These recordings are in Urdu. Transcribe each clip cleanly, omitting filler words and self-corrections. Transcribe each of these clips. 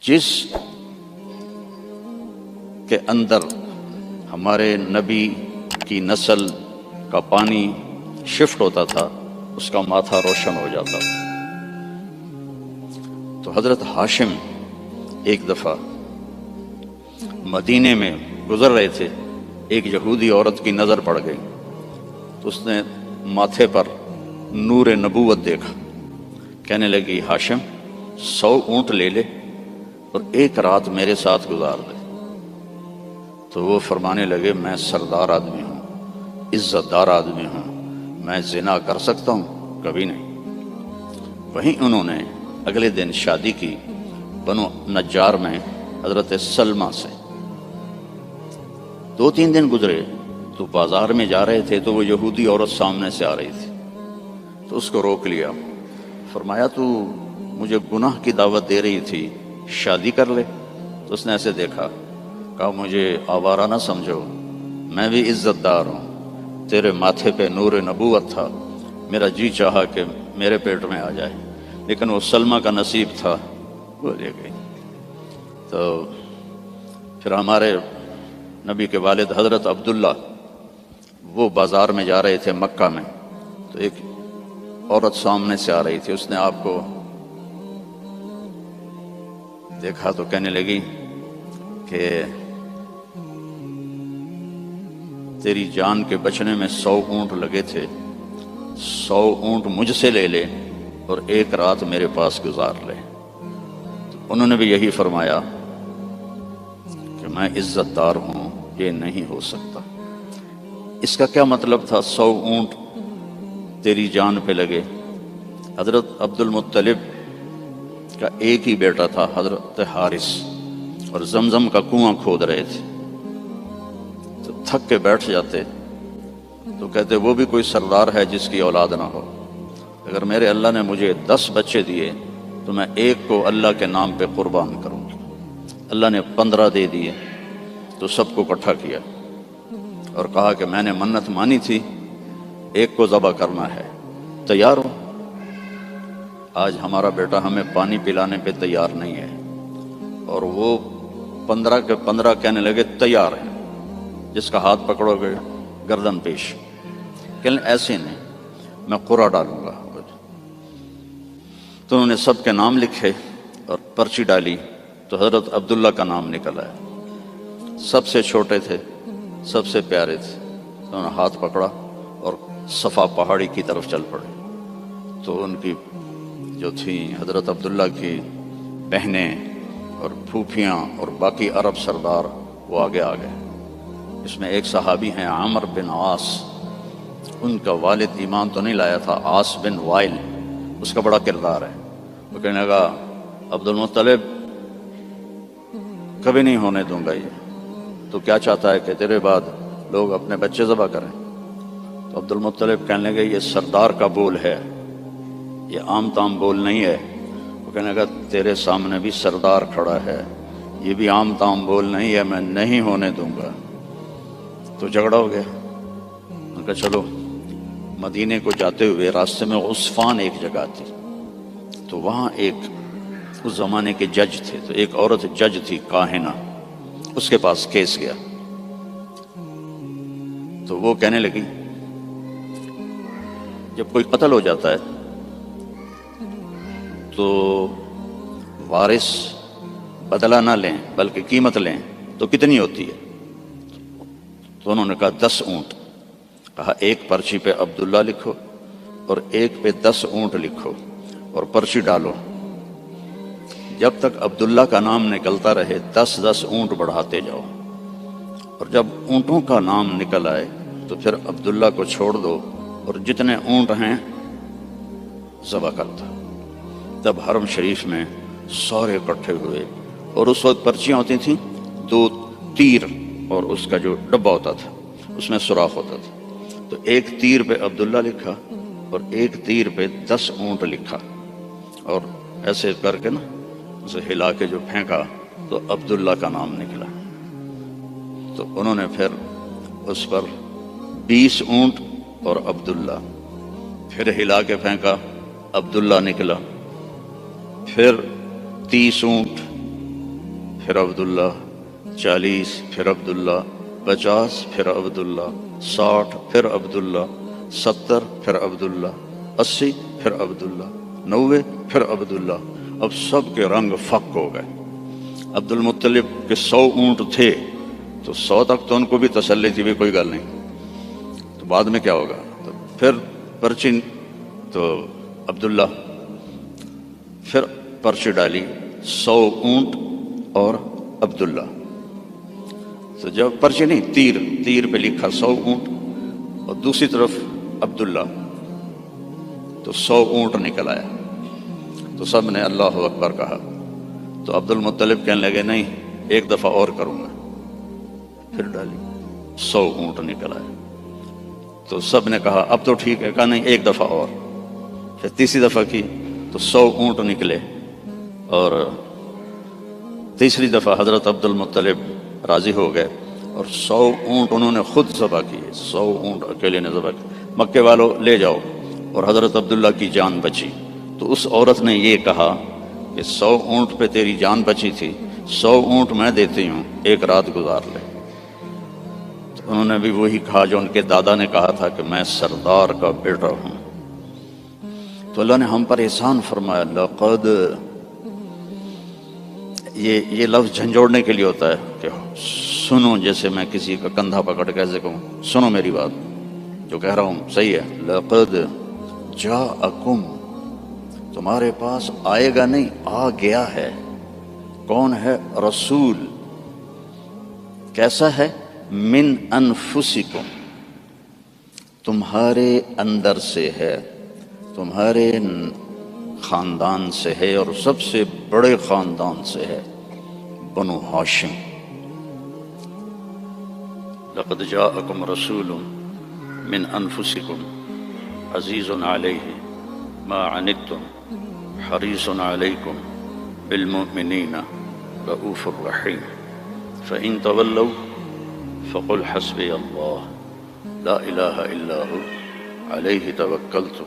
جس کے اندر ہمارے نبی کی نسل کا پانی شفٹ ہوتا تھا اس کا ماتھا روشن ہو جاتا تھا۔ تو حضرت ہاشم ایک دفعہ مدینے میں گزر رہے تھے، ایک یہودی عورت کی نظر پڑ گئی تو اس نے ماتھے پر نور نبوت دیکھا، کہنے لگی ہاشم 100 اونٹ لے لے اور ایک رات میرے ساتھ گزار دے۔ تو وہ فرمانے لگے میں سردار آدمی ہوں، عزت دار آدمی ہوں، میں زنا کر سکتا ہوں؟ کبھی نہیں۔ وہیں انہوں نے اگلے دن شادی کی بنو نجار میں حضرت سلمہ سے۔ 2-3 دن گزرے تو بازار میں جا رہے تھے تو وہ یہودی عورت سامنے سے آ رہی تھی، تو اس کو روک لیا، فرمایا تو مجھے گناہ کی دعوت دے رہی تھی، شادی کر لے۔ تو اس نے ایسے دیکھا، کہا مجھے آوارہ نہ سمجھو، میں بھی عزت دار ہوں، تیرے ماتھے پہ نور نبوت تھا، میرا جی چاہا کہ میرے پیٹ میں آ جائے، لیکن وہ سلمہ کا نصیب تھا، وہ لے گئی۔ تو پھر ہمارے نبی کے والد حضرت عبداللہ وہ بازار میں جا رہے تھے مکہ میں، تو ایک عورت سامنے سے آ رہی تھی، اس نے آپ کو دیکھا تو کہنے لگی کہ تیری جان کے بچنے میں 100 اونٹ لگے تھے، 100 اونٹ مجھ سے لے لے اور ایک رات میرے پاس گزار لے۔ تو انہوں نے بھی یہی فرمایا کہ میں عزت دار ہوں، یہ نہیں ہو سکتا۔ اس کا کیا مطلب تھا 100 اونٹ تیری جان پہ لگے؟ حضرت عبد المطلب کا ایک ہی بیٹا تھا حضرت حارث، اور زمزم کا کنواں کھود رہے تھے، تو تھک کے بیٹھ جاتے تو کہتے وہ بھی کوئی سردار ہے جس کی اولاد نہ ہو، اگر میرے اللہ نے مجھے 10 بچے دیے تو میں ایک کو اللہ کے نام پہ قربان کروں گا۔ اللہ نے 15 دے دیے تو سب کو اکٹھا کیا اور کہا کہ میں نے منت مانی تھی، ایک کو ذبح کرنا ہے، تیار ہو؟ آج ہمارا بیٹا ہمیں پانی پلانے پہ تیار نہیں ہے، اور وہ 15 کے 15 کہنے لگے تیار ہے، جس کا ہاتھ پکڑو گے گردن پیش، کہنے ایسے نہیں، میں قرعہ ڈالوں گا۔ تو انہوں نے سب کے نام لکھے اور پرچی ڈالی، تو حضرت عبداللہ کا نام نکل آیا، سب سے چھوٹے تھے، سب سے پیارے تھے۔ انہوں نے ہاتھ پکڑا اور صفا پہاڑی کی طرف چل پڑے۔ تو ان کی جو تھیں حضرت عبداللہ کی بہنیں اور پھوپھیاں اور باقی عرب سردار وہ آگے آ گئے۔ اس میں ایک صحابی ہیں عامر بن عاص، ان کا والد ایمان تو نہیں لایا تھا، عاص بن وائل، اس کا بڑا کردار ہے۔ وہ کہنے لگا عبد المطلب کبھی نہیں ہونے دوں گا، یہ تو کیا چاہتا ہے کہ تیرے بعد لوگ اپنے بچے ذبح کریں؟ تو عبد المطلب کہنے لگے یہ سردار کا بول ہے، یہ عام تام بول نہیں ہے۔ وہ کہنے لگا تیرے سامنے بھی سردار کھڑا ہے، یہ بھی عام تام بول نہیں ہے، میں نہیں ہونے دوں گا۔ تو جھگڑا ہو گیا۔ ان کا چلو، مدینے کو جاتے ہوئے راستے میں عصفان ایک جگہ تھی، تو وہاں ایک اس زمانے کے جج تھے، تو ایک عورت جج تھی کاہنہ، اس کے پاس کیس گیا۔ تو وہ کہنے لگی جب کوئی قتل ہو جاتا ہے تو وارث بدلہ نہ لیں بلکہ قیمت لیں، تو کتنی ہوتی ہے؟ تو انہوں نے کہا 10 اونٹ۔ کہا ایک پرچی پہ عبداللہ لکھو اور ایک پہ 10 اونٹ لکھو اور پرچی ڈالو، جب تک عبداللہ کا نام نکلتا رہے 10-10 اونٹ بڑھاتے جاؤ، اور جب اونٹوں کا نام نکل آئے تو پھر عبداللہ کو چھوڑ دو اور جتنے اونٹ ہیں ذبح کرتا۔ تب حرم شریف میں سارے اکٹھے ہوئے، اور اس وقت پرچیاں ہوتی تھیں 2 تیر، اور اس کا جو ڈبہ ہوتا تھا اس میں سوراخ ہوتا تھا، تو ایک تیر پہ عبداللہ لکھا اور ایک تیر پہ 10 اونٹ لکھا، اور ایسے کر کے نا اسے ہلا کے جو پھینکا تو عبداللہ کا نام نکلا۔ تو انہوں نے پھر اس پر 20 اونٹ اور عبداللہ، پھر ہلا کے پھینکا، عبداللہ نکلا، پھر 30 اونٹ پھر عبداللہ، 40 پھر عبداللہ، 50 پھر عبداللہ، 60 پھر عبداللہ، 70 پھر عبداللہ، 80 پھر عبداللہ، 90 پھر عبداللہ۔ اب سب کے رنگ فک ہو گئے۔ عبد المطلب کے 100 اونٹ تھے تو 100 تک تو ان کو بھی تسلی تھی بھی کوئی گل نہیں، تو بعد میں کیا ہوگا؟ تو پھر پرچی تو عبداللہ، پھر پرچی ڈالی 100 اونٹ اور عبداللہ۔ تو جب پرچی نہیں، تیر پہ لکھا 100 اونٹ اور دوسری طرف عبداللہ، تو 100 اونٹ نکل آیا۔ تو سب نے اللہ اکبر کہا۔ تو عبد المطلب کہنے لگے نہیں، ایک دفعہ اور کروں گا۔ پھر ڈالی، 100 اونٹ نکل آئے۔ تو سب نے کہا اب تو ٹھیک ہے، کہا نہیں ایک دفعہ اور۔ پھر تیسری دفعہ کی تو 100 اونٹ نکلے، اور تیسری دفعہ حضرت عبد المطلب راضی ہو گئے اور 100 اونٹ انہوں نے خود ذبح کیے۔ 100 اونٹ اکیلے نے ذبح کیے۔ مکے والوں لے جاؤ، اور حضرت عبداللہ کی جان بچی۔ تو اس عورت نے یہ کہا کہ 100 اونٹ پہ تیری جان بچی تھی، 100 اونٹ میں دیتی ہوں، ایک رات گزار لے۔ تو انہوں نے بھی وہی کہا جو ان کے دادا نے کہا تھا کہ میں سردار کا بیٹا ہوں۔ تو اللہ نے ہم پر احسان فرمایا، لقد، یہ لفظ جھنجھوڑنے کے لیے ہوتا ہے کہ سنو، جیسے میں کسی کا کندھا پکڑ کے ایسے کہوں سنو میری بات، جو کہہ رہا ہوں صحیح ہے۔ لقد جاءکم، تمہارے پاس آئے گا نہیں، آ گیا ہے۔ کون ہے؟ رسول۔ کیسا ہے؟ من انفسکم، تمہارے اندر سے ہے، تمہارے خاندان سے ہے، اور سب سے بڑے خاندان سے ہے، بنو ہاشم۔ لقد جاءکم رسول من انفسکم عزیز علیہ ما عنتم حریص علیکم بالمؤمنین رؤوف الرحیم فإن تولوا فقل حسبی اللہ لا الہ الا ہو علیہ توکلت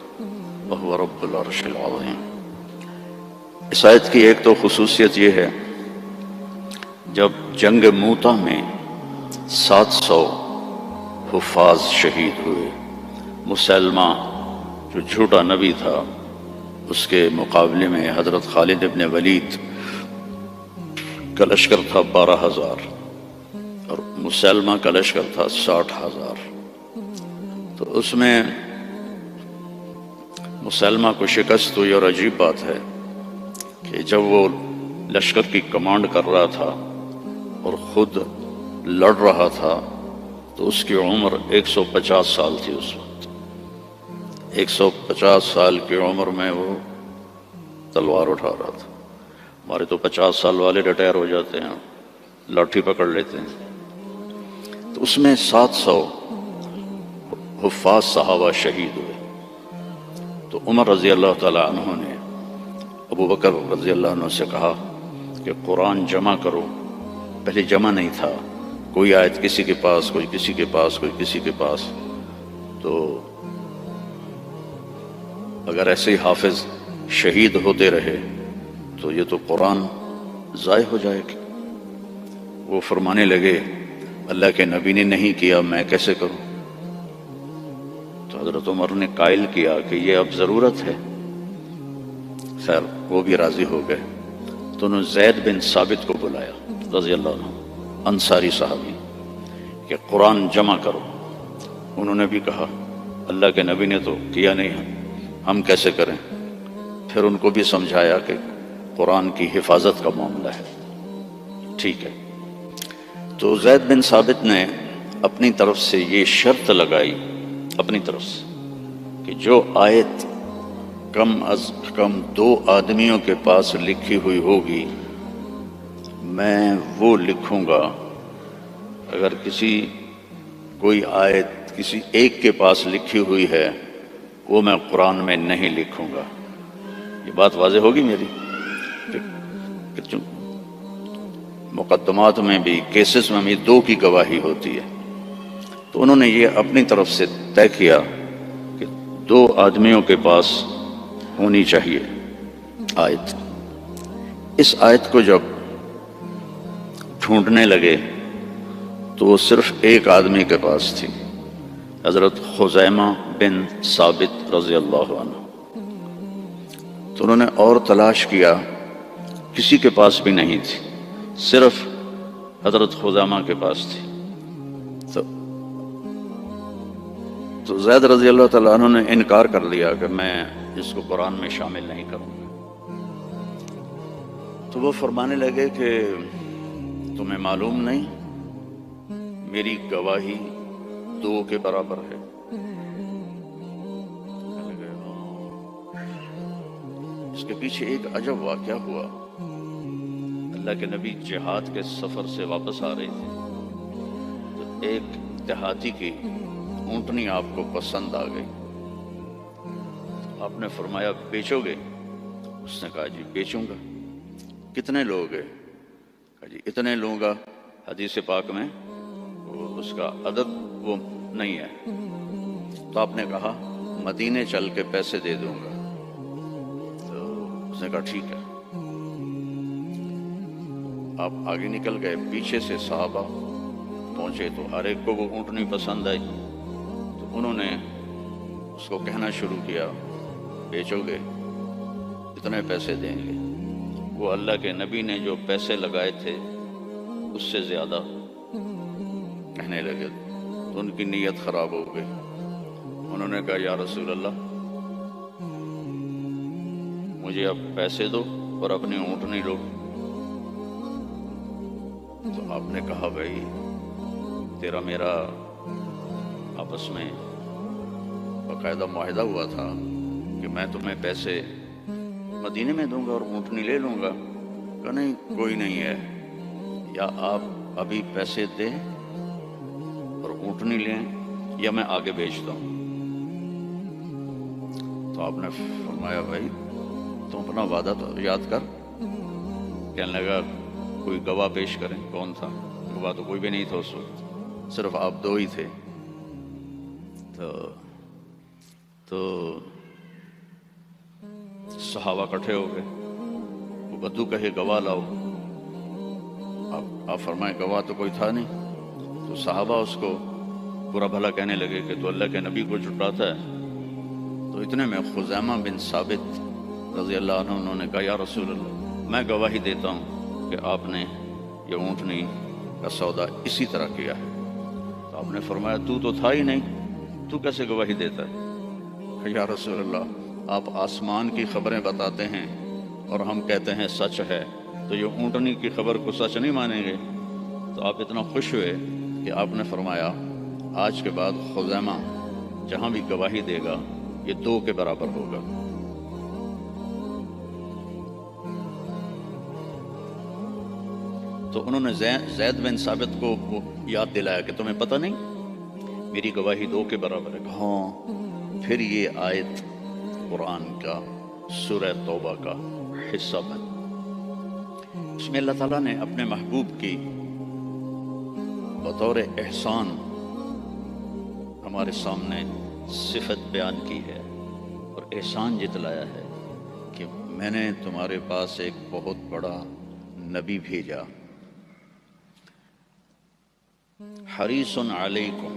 وہو رب العرش العظیم۔ اس آیت کی ایک تو خصوصیت یہ ہے، جب جنگ موتا میں 700 حفاظ شہید ہوئے، مسلمہ جو جھوٹا نبی تھا اس کے مقابلے میں حضرت خالد ابن ولید کا لشکر تھا 12,000 اور مسلمہ کا لشکر تھا 60,000۔ تو اس میں مسلمہ کو شکست ہوئی، اور عجیب بات ہے کہ جب وہ لشکر کی کمانڈ کر رہا تھا اور خود لڑ رہا تھا تو اس کی عمر 150 سال تھی۔ اس وقت 150 سال کی عمر میں وہ تلوار اٹھا رہا تھا۔ ہمارے تو 50 سال والے ریٹائر ہو جاتے ہیں، لاٹھی پکڑ لیتے ہیں۔ تو اس میں 700 حفاظ صحابہ شہید ہوئے۔ تو عمر رضی اللہ تعالی عنہ نے ابو بکر رضی اللہ عنہ سے کہا کہ قرآن جمع کرو۔ پہلے جمع نہیں تھا، کوئی آیت کسی کے پاس، کوئی کسی کے پاس، کوئی کسی کے پاس۔ تو اگر ایسے ہی حافظ شہید ہوتے رہے تو یہ تو قرآن ضائع ہو جائے گی۔ وہ فرمانے لگے اللہ کے نبی نے نہیں کیا، میں کیسے کروں؟ تو حضرت عمر نے قائل کیا کہ یہ اب ضرورت ہے۔ خیر وہ بھی راضی ہو گئے۔ تو انہوں نے زید بن ثابت کو بلایا رضی اللہ عنہ، انصاری صحابی، کہ قرآن جمع کرو۔ انہوں نے بھی کہا اللہ کے نبی نے تو کیا نہیں، ہم کیسے کریں؟ پھر ان کو بھی سمجھایا کہ قرآن کی حفاظت کا معاملہ ہے، ٹھیک ہے۔ تو زید بن ثابت نے اپنی طرف سے یہ شرط لگائی، اپنی طرف سے، کہ جو آیت کم از کم 2 آدمیوں کے پاس لکھی ہوئی ہوگی میں وہ لکھوں گا۔ اگر کوئی آیت کسی ایک کے پاس لکھی ہوئی ہے وہ میں قرآن میں نہیں لکھوں گا۔ یہ بات واضح ہوگی میری کہ مقدمات میں بھی، کیسز میں بھی 2 کی گواہی ہوتی ہے۔ تو انہوں نے یہ اپنی طرف سے طے کیا کہ 2 آدمیوں کے پاس ہونی چاہیے آیت۔ اس آیت کو جب ڈھونڈنے لگے تو وہ صرف ایک آدمی کے پاس تھی، حضرت خزیمہ بن ثابت رضی اللہ عنہ۔ تو انہوں نے اور تلاش کیا، کسی کے پاس بھی نہیں تھی، صرف حضرت خزیمہ کے پاس تھی۔ تو زید رضی اللہ تعالیٰ عنہ نے انکار کر لیا کہ میں اس کو قرآن میں شامل نہیں کروں گا۔ تو وہ فرمانے لگے کہ تمہیں معلوم نہیں میری گواہی 2 کے برابر ہے۔ اس کے پیچھے ایک عجب واقعہ ہوا۔ اللہ کے نبی جہاد کے سفر سے واپس آ رہے تھے تو ایک دیہاتی کی اونٹنی آپ کو پسند آ گئی۔ آپ نے فرمایا بیچو گے؟ اس نے کہا جی بیچوں گا۔ کتنے لوگ ہیں؟ کہا جی اتنے لوں گا۔ حدیث پاک میں اس کا عدد وہ نہیں ہے۔ تو آپ نے کہا مدینے چل کے پیسے دے دوں گا۔ تو اس نے کہا ٹھیک ہے۔ آپ آگے نکل گئے، پیچھے سے صحابہ پہنچے تو ہر ایک کو وہ اونٹنی پسند آئی۔ تو انہوں نے اس کو کہنا شروع کیا بیچو گے؟ اتنے پیسے دیں گے۔ وہ اللہ کے نبی نے جو پیسے لگائے تھے اس سے زیادہ کہنے لگے تو ان کی نیت خراب ہو گئی۔ انہوں نے کہا یا رسول اللہ مجھے اب پیسے دو اور اپنی اونٹنی لو۔ تو آپ نے کہا بھائی تیرا میرا آپس میں باقاعدہ معاہدہ ہوا تھا کہ میں تمہیں پیسے مدینے میں دوں گا اور اونٹنی لے لوں گا۔ کہ نہیں کوئی نہیں ہے، یا آپ ابھی پیسے دیں اور اونٹنی لیں یا میں آگے بیچتا ہوں۔ تو آپ نے فرمایا بھائی تم اپنا وعدہ تو یاد کر۔ کہنے لگا کوئی گواہ پیش کریں۔ کون تھا گواہ؟ تو کوئی بھی نہیں تھا اس وقت، صرف آپ 2 ہی تھے۔ تو صحابہ اکٹھے ہو گئے، وہ بدو کہے گواہ لاؤ۔ آپ فرمائیں گواہ تو کوئی تھا نہیں۔ تو صحابہ اس کو برا بھلا کہنے لگے کہ تو اللہ کے نبی کو جھٹلاتا ہے۔ تو اتنے میں خزیمہ بن ثابت رضی اللہ عنہ انہوں نے کہا یا رسول اللہ میں گواہی دیتا ہوں کہ آپ نے یہ اونٹنی کا سودا اسی طرح کیا ہے۔ تو آپ نے فرمایا تو تھا ہی نہیں، تو کیسے گواہی دیتا ہے؟ کہ یا رسول اللہ آپ آسمان کی خبریں بتاتے ہیں اور ہم کہتے ہیں سچ ہے، تو یہ اونٹنی کی خبر کو سچ نہیں مانیں گے؟ تو آپ اتنا خوش ہوئے کہ آپ نے فرمایا آج کے بعد خزیمہ جہاں بھی گواہی دے گا یہ 2 کے برابر ہوگا۔ تو انہوں نے زید بن ثابت کو یاد دلایا کہ تمہیں پتہ نہیں میری گواہی 2 کے برابر ہے۔ ہاں۔ پھر یہ آیت قرآن کا سورہ توبہ کا حصہ بن، اس میں اللہ تعالیٰ نے اپنے محبوب کی بطور احسان ہمارے سامنے صفت بیان کی ہے اور احسان جتلایا ہے کہ میں نے تمہارے پاس ایک بہت بڑا نبی بھیجا، حریص علیکم،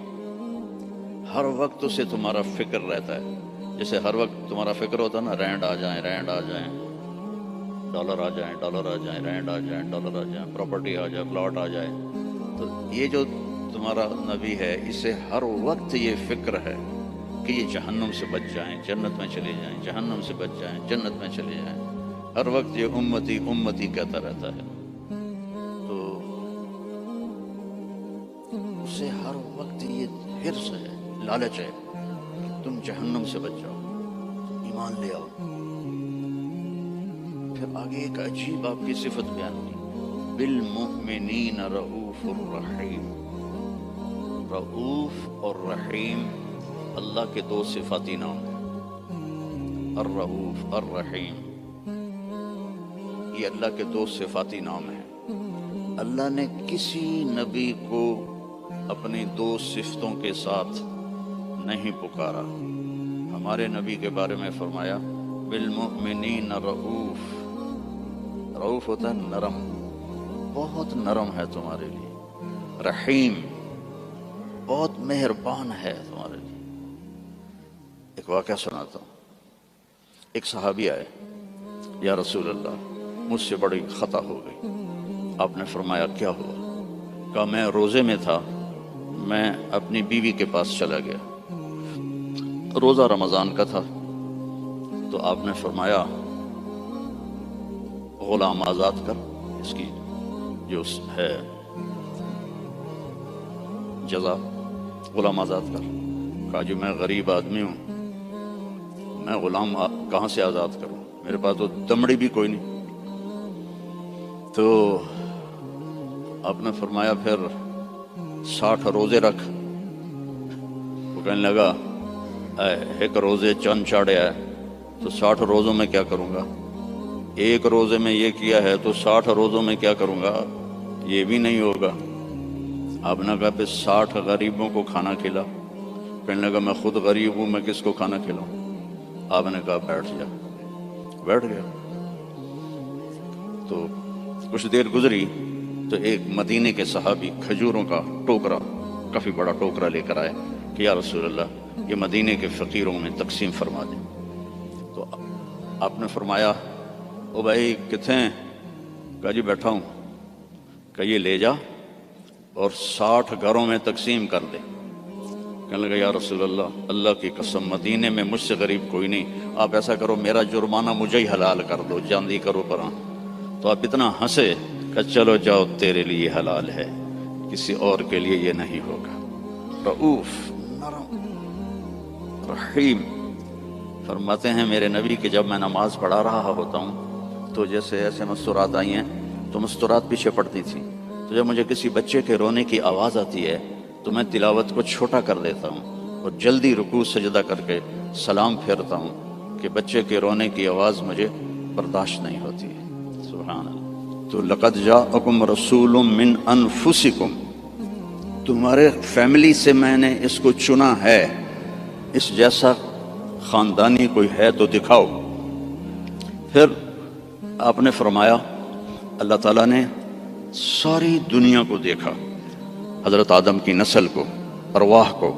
ہر وقت اسے تمہارا فکر رہتا ہے۔ جیسے ہر وقت تمہارا فکر ہوتا ہے نا، رینڈ آ جائیں، ڈالر آ جائیں، رینڈ آ جائیں، ڈالر آ جائیں، پراپرٹی آ جائے، پلاٹ آ جائے۔ تو یہ جو تمہارا نبی ہے اسے ہر وقت یہ فکر ہے کہ یہ جہنم سے بچ جائیں، جنت میں چلے جائیں، جہنم سے بچ جائیں، جنت میں چلے جائیں۔ ہر وقت یہ امتی امتی کہتا رہتا ہے۔ تو اسے ہر وقت یہ حرص ہے، لالچ ہے کہ تم جہنم سے بچ جاؤ، ایمان لے آؤ۔ پھر آگے ایک عجیب آپ کی صفت بیان کی، بالمؤمنین رؤوف الرحیم۔ رؤوف اور رحیم اللہ کے 2 صفاتی نام ہیں، الرؤوف الرحیم، یہ اللہ کے 2 صفاتی نام ہیں۔ اللہ نے کسی نبی کو اپنی 2 صفتوں کے ساتھ نہیں پکارا۔ ہمارے نبی کے بارے میں فرمایا بالمؤمنین رؤوف۔ رؤوف ہوتا ہے نرم، بہت نرم ہے تمہارے لیے، رحیم بہت مہربان ہے تمہارے لیے۔ ایک واقعہ سناتا ہوں۔ ایک صحابی آئے، یا رسول اللہ مجھ سے بڑی خطا ہو گئی۔ آپ نے فرمایا کیا ہوا؟ کہا میں روزے میں تھا، میں اپنی بیوی کے پاس چلا گیا، روزہ رمضان کا تھا، تو آپ نے فرمایا غلام آزاد کر، اس کی جو ہے جزا غلام آزاد کر۔ کہا جو میں غریب آدمی ہوں، میں غلام کہاں سے آزاد کروں، میرے پاس تو دمڑی بھی کوئی نہیں۔ تو آپ نے فرمایا پھر 60 روزے رکھ۔ وہ کہنے لگا ایک روزے چند چاڑے ہے تو 60 روزوں میں کیا کروں گا، ایک روزے میں یہ کیا ہے تو 60 روزوں میں کیا کروں گا، یہ بھی نہیں ہوگا۔ آپ نے کہا پھر 60 غریبوں کو کھانا کھلا۔ کہنے لگا میں خود غریب ہوں، میں کس کو کھانا کھلاؤں؟ آپ نے کہا بیٹھ جا۔ بیٹھ گیا۔ تو کچھ دیر گزری تو ایک مدینے کے صحابی کھجوروں کا ٹوکرا، کافی بڑا ٹوکرا لے کر آئے کہ یا رسول اللہ یہ مدینے کے فقیروں میں تقسیم فرما دیں۔ تو آپ نے فرمایا او بھائی کتنے ہیں؟ کہا جی بیٹھا ہوں۔ کہ یہ لے جا اور 60 گھروں میں تقسیم کر دے۔ کہنے لگا یا رسول اللہ اللہ کی قسم مدینے میں مجھ سے غریب کوئی نہیں، آپ ایسا کرو میرا جرمانہ مجھے ہی حلال کر دو، جاندی کرو پراں۔ تو آپ اتنا ہنسے کہ چلو جاؤ تیرے لیے حلال ہے، کسی اور کے لیے یہ نہیں ہوگا۔ رؤوف، نرم، رحیم۔ فرماتے ہیں میرے نبی کہ جب میں نماز پڑھا رہا ہوتا ہوں تو جیسے ایسے مستورات آئی ہیں تو مستورات پیچھے پڑتی تھیں، تو جب مجھے کسی بچے کے رونے کی آواز آتی ہے تو میں تلاوت کو چھوٹا کر دیتا ہوں اور جلدی رکوع سجدہ کر کے سلام پھیرتا ہوں کہ بچے کے رونے کی آواز مجھے برداشت نہیں ہوتی ہے۔ سبحان اللہ۔ تو لقد جاءکم رسول من انفسکم، تمہارے فیملی سے میں نے اس کو چنا ہے، اس جیسا خاندانی کوئی ہے تو دکھاؤ۔ پھر آپ نے فرمایا اللہ تعالیٰ نے ساری دنیا کو دیکھا، حضرت آدم کی نسل کو، ارواح کو،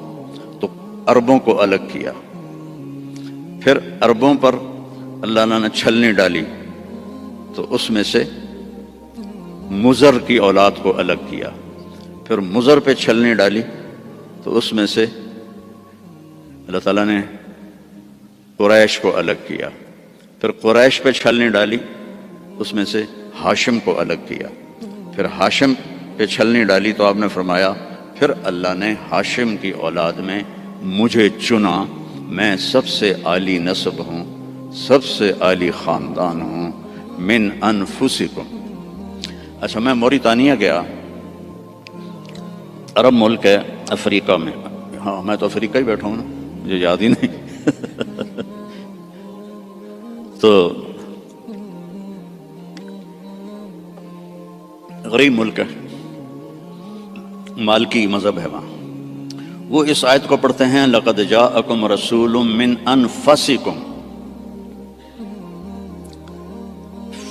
تو عربوں کو الگ کیا۔ پھر عربوں پر اللہ نے چھلنی ڈالی تو اس میں سے مضر کی اولاد کو الگ کیا۔ پھر مضر پہ چھلنی ڈالی تو اس میں سے اللہ تعالیٰ نے قریش کو الگ کیا۔ پھر قریش پہ چھلنی ڈالی اس میں سے ہاشم کو الگ کیا۔ پھر ہاشم پہ چھلنی ڈالی تو آپ نے فرمایا پھر اللہ نے ہاشم کی اولاد میں مجھے چنا، میں سب سے عالی نسب ہوں، سب سے عالی خاندان ہوں، من انفسکم۔ اچھا میں موریتانیہ گیا، عرب ملک ہے افریقہ میں، ہاں میں تو افریقہ ہی بیٹھا ہوں نا، مجھے یاد ہی نہیں۔ تو غریب ملک ہے، مالکی مذہب ہے وہاں۔ وہ اس آیت کو پڑھتے ہیں لقد جاءکم رسول من انفسکم،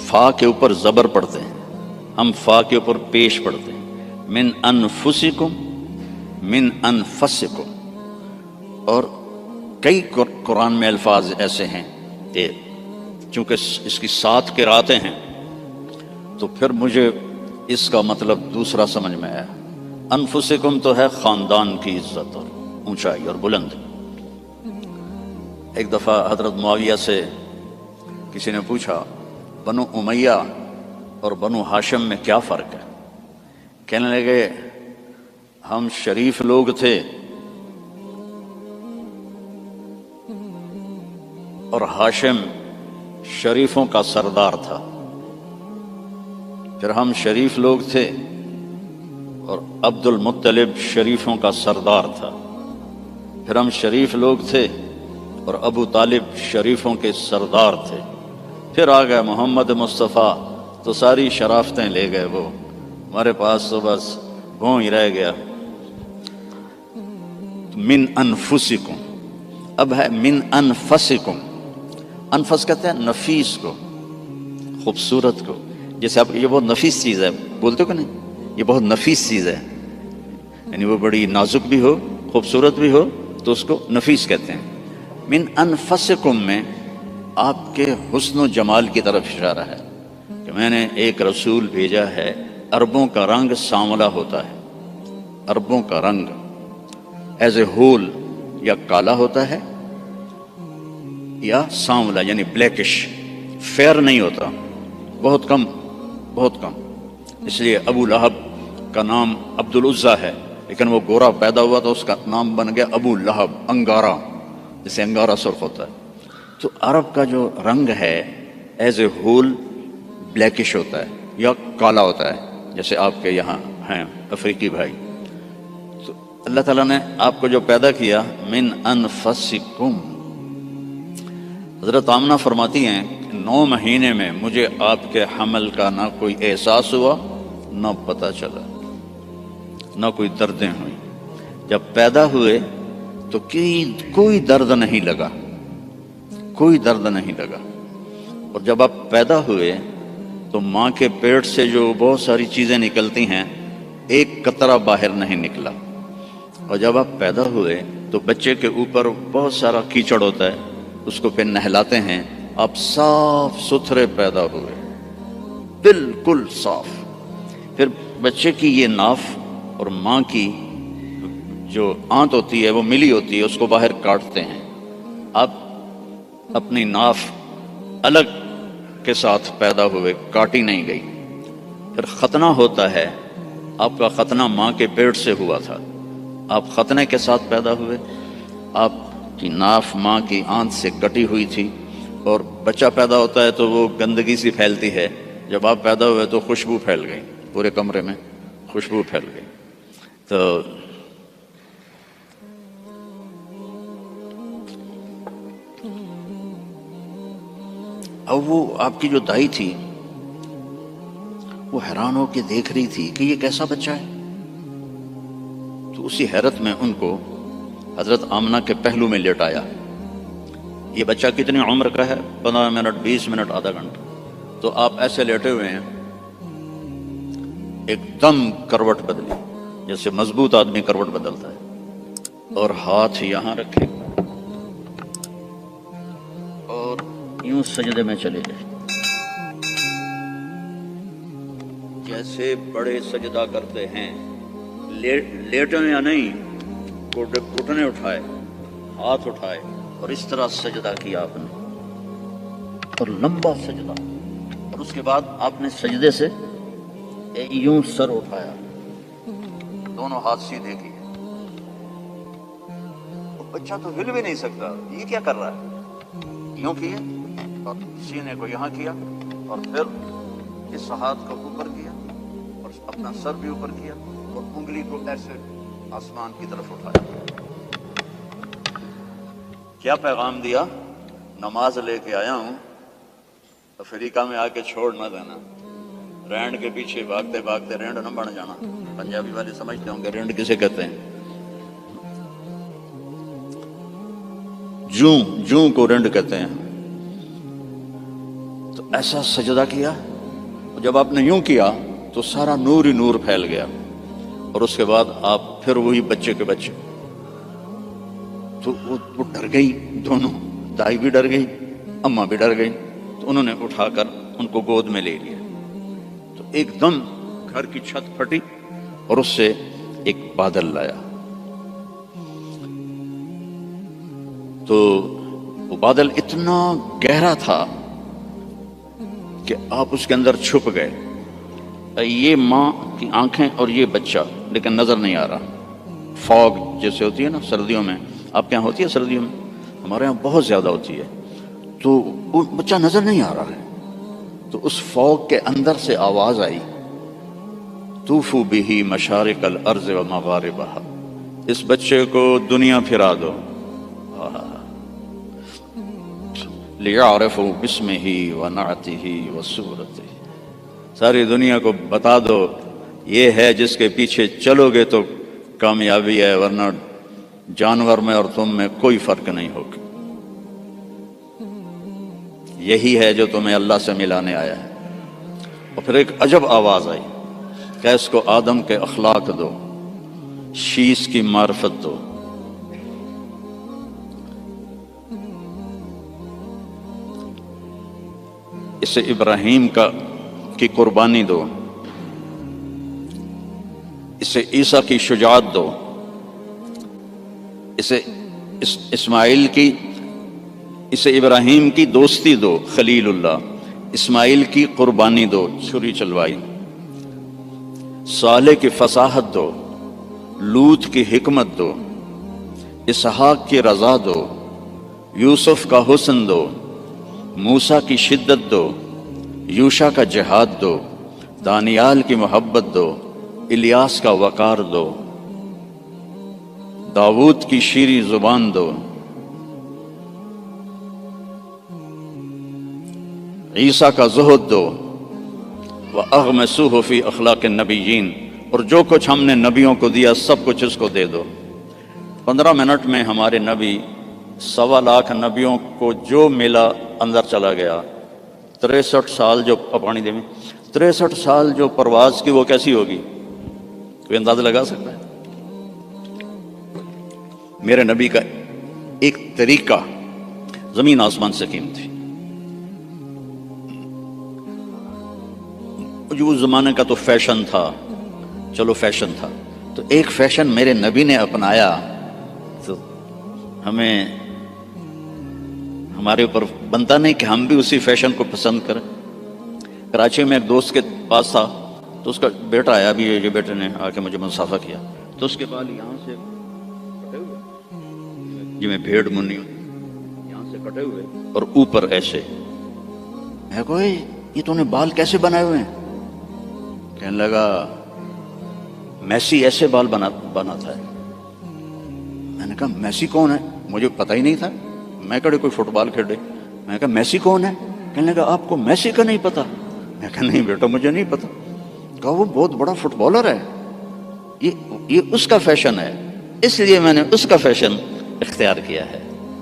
فا کے اوپر زبر پڑھتے ہیں، ہم فا کے اوپر پیش پڑھتے ہیں، من انفسکم، من انفسکم۔ اور کئی قرآن میں الفاظ ایسے ہیں کہ چونکہ اس کی 7 قراتیں ہیں تو پھر مجھے اس کا مطلب دوسرا سمجھ میں آیا۔ انفسکم تو ہے خاندان کی عزت اور اونچائی اور بلند۔ ایک دفعہ حضرت معاویہ سے کسی نے پوچھا بنو امیہ اور بنو ہاشم میں کیا فرق ہے؟ کہنے لگے ہم شریف لوگ تھے اور ہاشم شریفوں کا سردار تھا۔ پھر ہم شریف لوگ تھے اور عبد المطلب شریفوں کا سردار تھا۔ پھر ہم شریف لوگ تھے اور ابو طالب شریفوں کے سردار تھے۔ پھر آ گئے محمد مصطفیٰ تو ساری شرافتیں لے گئے، وہ ہمارے پاس تو بس گھوں ہی رہ گیا۔ من انفسکم، اب ہے من انفسکم۔ انفس کہتے ہیں نفیس کو، خوبصورت کو، جیسے آپ یہ بہت نفیس چیز ہے، بولتے ہو کہ نہیں؟ یہ بہت نفیس چیز ہے، یعنی وہ بڑی نازک بھی ہو، خوبصورت بھی ہو تو اس کو نفیس کہتے ہیں۔ من انفسکم میں آپ کے حسن و جمال کی طرف اشارہ ہے کہ میں نے ایک رسول بھیجا ہے۔ عربوں کا رنگ سانولا ہوتا ہے، عربوں کا رنگ ایز اے ہول یا کالا ہوتا ہے یا سانولا یعنی بلیکش، فیئر نہیں ہوتا، بہت کم، بہت کم۔ اس لیے ابو لہب کا نام عبد العزیٰ ہے، لیکن وہ گورا پیدا ہوا تو اس کا نام بن گیا ابو لہب، انگارا، جسے انگارا سرخ ہوتا ہے۔ تو عرب کا جو رنگ ہے ایز اے ہول بلیکش ہوتا ہے یا کالا ہوتا ہے، جیسے آپ کے یہاں ہیں افریقی بھائی۔ تو اللہ تعالیٰ نے آپ کو جو پیدا کیا من انفسکم، حضرت آمنہ فرماتی ہیں کہ 9 مہینے میں مجھے آپ کے حمل کا نہ کوئی احساس ہوا، نہ پتہ چلا، نہ کوئی دردیں ہوئیں۔ جب پیدا ہوئے تو کوئی درد نہیں لگا، کوئی درد نہیں لگا۔ اور جب آپ پیدا ہوئے تو ماں کے پیٹ سے جو بہت ساری چیزیں نکلتی ہیں، ایک قطرہ باہر نہیں نکلا۔ اور جب آپ پیدا ہوئے تو بچے کے اوپر بہت سارا کیچڑ ہوتا ہے، اس کو پھر نہلاتے ہیں، آپ صاف ستھرے پیدا ہوئے، بالکل صاف۔ پھر بچے کی یہ ناف اور ماں کی جو آنت ہوتی ہے وہ ملی ہوتی ہے، اس کو باہر کاٹتے ہیں۔ آپ اپنی ناف الگ کے ساتھ پیدا ہوئے، کاٹی نہیں گئی۔ پھر ختنہ ہوتا ہے، آپ کا ختنہ ماں کے پیٹ سے ہوا تھا، آپ ختنے کے ساتھ پیدا ہوئے۔ آپ کی ناف ماں کی آنت سے کٹی ہوئی تھی، اور بچہ پیدا ہوتا ہے تو وہ گندگی سی پھیلتی ہے، جب آپ پیدا ہوئے تو خوشبو پھیل گئی، پورے کمرے میں خوشبو پھیل گئی۔ تو اب وہ آپ کی جو دائی تھی وہ حیران ہو کے دیکھ رہی تھی کہ یہ کیسا بچہ ہے۔ تو اسی حیرت میں ان کو حضرت آمنہ کے پہلو میں لیٹایا۔ یہ بچہ کتنی عمر کا ہے؟ 15 منٹ، 20 منٹ، آدھا گھنٹہ۔ تو آپ ایسے لیٹے ہوئے ہیں، ایک دم کروٹ بدلی، جیسے مضبوط آدمی کروٹ بدلتا ہے، اور ہاتھ یہاں رکھے اور یوں سجدے میں چلے گئے، جیسے بڑے سجدہ کرتے ہیں، لیٹے یا نہیں، گھٹنے اٹھائے، ہاتھ اٹھائے، اور اس طرح سجدہ کیا آپ نے، اور لمبا سجدہ۔ اور اس کے بعد آپ نے سجدے سے یوں سر اٹھایا، دونوں ہاتھ سیدھے کیے۔ بچہ تو ہل بھی نہیں سکتا، یہ کیا کر رہا ہے؟ یوں کیے اور سینے کو یہاں کیا، اور پھر اس ہاتھ کو اوپر کیا اور اپنا سر بھی اوپر کیا، اور انگلی کو ایسے آسمان کی طرف اٹھایا۔ کیا پیغام دیا؟ نماز لے کے آیا ہوں، افریقہ میں آ کے چھوڑ نہ دینا، رینڈ کے پیچھے بھاگتے بھاگتے رینڈ نہ بن جانا۔ پنجابی والے سمجھتے ہوں گے رینڈ کسے کہتے ہیں، جوں کو رینڈ کہتے ہیں۔ تو ایسا سجدہ کیا، اور جب آپ نے یوں کیا تو سارا نور ہی نور پھیل گیا، اور اس کے بعد آپ پھر وہی بچے کے بچے۔ تو وہ ڈر گئی، دونوں، دائی بھی ڈر گئی، اماں بھی ڈر گئی۔ تو انہوں نے اٹھا کر ان کو گود میں لے لیا۔ تو ایک دم گھر کی چھت پھٹی اور اس سے ایک بادل لایا۔ تو وہ بادل اتنا گہرا تھا کہ آپ اس کے اندر چھپ گئے، یہ ماں کی آنکھیں اور یہ بچہ، لیکن نظر نہیں آ رہا۔ فوگ جیسے ہوتی ہے نا سردیوں میں، آپ کے یہاں ہوتی ہے سردیوں میں، ہمارے یہاں بہت زیادہ ہوتی ہے، تو وہ بچہ نظر نہیں آ رہا ہے۔ تو اس فوگ کے اندر سے آواز آئی، طوفوا بہ مشارق الارض و مغاربہا، اس بچے کو دنیا پھرا دو، لیعرفوا باسمہ ونعتہ وصورتہ، ساری دنیا کو بتا دو یہ ہے جس کے پیچھے چلو گے تو کامیابی ہے، ورنہ جانور میں اور تم میں کوئی فرق نہیں ہوگا، یہی ہے جو تمہیں اللہ سے ملانے آیا ہے۔ اور پھر ایک عجب آواز آئی، قیس کو آدم کے اخلاق دو، شیس کی معرفت دو۔ اسے ابراہیم کی قربانی دو، اسے عیسیٰ کی شجاعت دو، اسے ابراہیم کی دوستی دو، خلیل اللہ، اسماعیل کی قربانی دو، چھری چلوائی، صالح کی فصاحت دو، لوط کی حکمت دو، اسحاق کی رضا دو، یوسف کا حسن دو، موسیٰ کی شدت دو، یوشع کا جہاد دو، دانیال کی محبت دو، الیاس کا وقار دو، داؤد کی شیریں زبان دو، عیسیٰ کا زہد دو، وَأَغْمِسُوهُ فِي أَخْلَاقِ النَّبِيِّينَ، اور جو کچھ ہم نے نبیوں کو دیا سب کچھ اس کو دے دو۔ 15 منٹ میں ہمارے نبی 1.25 لاکھ نبیوں کو جو ملا اندر چلا گیا۔ 63 سال جو پانی دے میں 63 سال جو پرواز کی وہ کیسی ہوگی؟ کوئی اندازہ لگا سکتا ہے؟ میرے نبی کا ایک طریقہ زمین آسمان سے قیمتی، جو اس زمانے کا تو فیشن تھا، چلو فیشن تھا، تو ایک فیشن میرے نبی نے اپنایا تو ہمیں ہمارے اوپر بنتا نہیں کہ ہم بھی اسی فیشن کو پسند کریں۔ کراچی میں ایک دوست کے پاس تھا تو اس کا بیٹا آیا، بھی یہ بیٹے نے آ کے مجھے مصافحہ کیا، تو اس کے بال یہاں سے کٹے ہوئے، جی میں بھیڑ منی یہاں سے کٹے ہوئے اور اوپر ایسے۔ میں کہا یہ تو نے بال کیسے بنائے ہوئے ہیں؟ کہنے لگا میسی ایسے بال بناتا ہے۔ میں نے کہا میسی کون ہے؟ مجھے پتہ ہی نہیں تھا، میں کہے کوئی فٹ بال کھیلے۔ میں نے کہا میسی کون ہے؟ کہنے لگا آپ کو میسی کا نہیں پتا؟ میں کہا نہیں بیٹا مجھے نہیں پتا۔ کہا وہ بہت بڑا فٹ بالر ہے، یہ اس کا فیشن ہے، اس لیے میں نے اس کا فیشن اختیار کیا ہے۔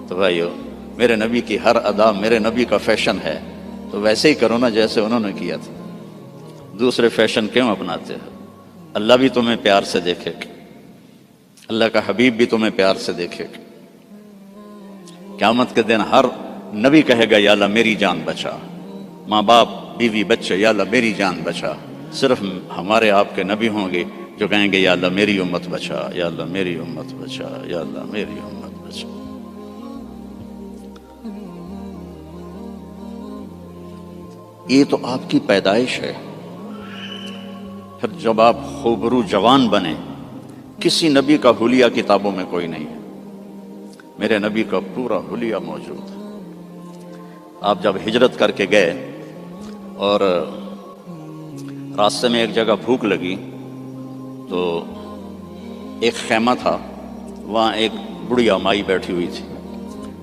تو بھائیو میرے نبی کی ہر ادا میرے نبی کا فیشن ہے، تو ویسے ہی کرو نا جیسے انہوں نے کیا تھا۔ دوسرے فیشن کیوں اپناتے ہو؟ اللہ بھی تمہیں پیار سے دیکھے گا، اللہ کا حبیب بھی تمہیں پیار سے دیکھے گا۔ قیامت کے دن ہر نبی کہے گا یا اللہ میری جان بچا، ماں باپ بیوی بچے یا اللہ میری جان بچا۔ صرف ہمارے آپ کے نبی ہوں گے جو کہیں گے یا اللہ میری امت بچا، یا اللہ میری امت بچا، یا اللہ میری امت بچا۔ یہ تو آپ کی پیدائش ہے، پھر جب آپ خوبرو جوان بنے، کسی نبی کا حلیہ کتابوں میں کوئی نہیں ہے، میرے نبی کا پورا حلیہ موجود ہے۔ آپ جب ہجرت کر کے گئے اور راستے میں ایک جگہ بھوک لگی تو ایک خیمہ تھا، وہاں ایک بڑھیا مائی بیٹھی ہوئی تھی،